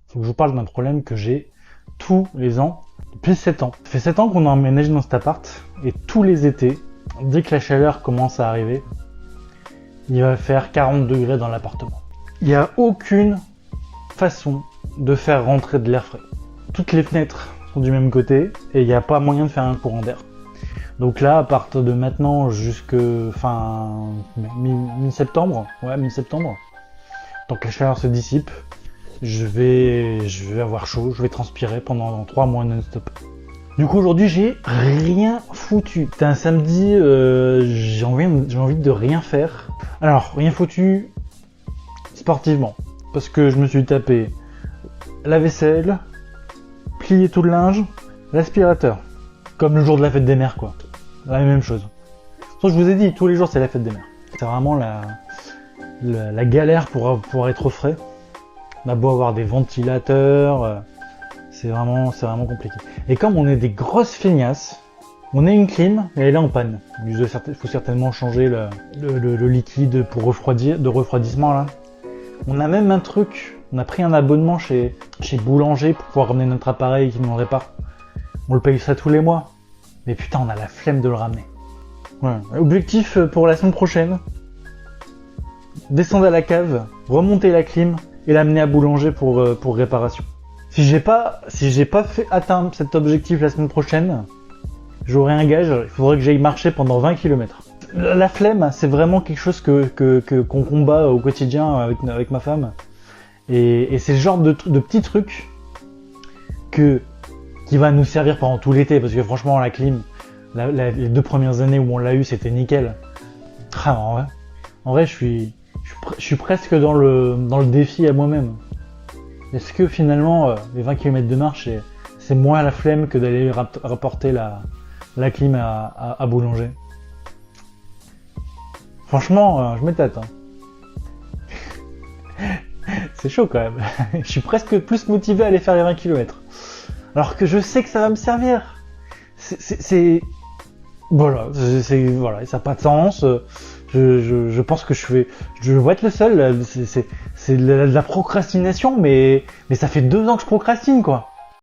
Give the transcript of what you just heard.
faut que je vous parle d'un problème que j'ai tous les ans, depuis 7 ans. Ça fait 7 ans qu'on a emménagé dans cet appart, et tous les étés, dès que la chaleur commence à arriver, il va faire 40 degrés dans l'appartement. Il n'y a aucune façon de faire rentrer de l'air frais. Toutes les fenêtres sont du même côté, et il n'y a pas moyen de faire un courant d'air. Donc là, à partir de maintenant jusque fin mi-septembre, tant que la chaleur se dissipe, je vais avoir chaud, je vais transpirer pendant 3 mois non-stop. Du coup, aujourd'hui, j'ai rien foutu. C'était un samedi, j'ai envie de rien faire. Alors, rien foutu sportivement, parce que je me suis tapé la vaisselle, plier tout le linge, l'aspirateur. Comme le jour de la fête des mères, quoi. La même chose. Je vous ai dit, tous les jours, c'est la fête des mères. C'est vraiment la galère pour être au frais. On a beau avoir des ventilateurs, c'est vraiment compliqué. Et comme on est des grosses feignasses, on a une clim et elle est en panne. Il faut certainement changer le liquide de refroidissement là. On a même un truc, on a pris un abonnement chez Boulanger pour pouvoir ramener notre appareil qui nous le répare. On le paye ça tous les mois. Mais putain, on a la flemme de le ramener. Voilà. Objectif pour la semaine prochaine, descendre à la cave, remonter la clim et l'amener à Boulanger pour réparation. Si j'ai pas fait atteindre cet objectif la semaine prochaine, j'aurai un gage, il faudrait que j'aille marcher pendant 20 km. La flemme, c'est vraiment quelque chose qu'on combat au quotidien avec ma femme. Et c'est le genre de petits trucs qui va nous servir pendant tout l'été, parce que franchement la clim, les 2 premières années où on l'a eu, c'était nickel. En vrai, je suis presque dans le défi à moi-même. Est-ce que finalement les 20 km de marche, c'est moins la flemme que d'aller rapporter la clim à Boulanger? Franchement, je m'étate. C'est chaud quand même. Je suis presque plus motivé à aller faire les 20 km. Alors que je sais que ça va me servir. Voilà, ça n'a pas de sens. Je pense que je vais être le seul. C'est de la procrastination, mais ça fait 2 ans que je procrastine, quoi.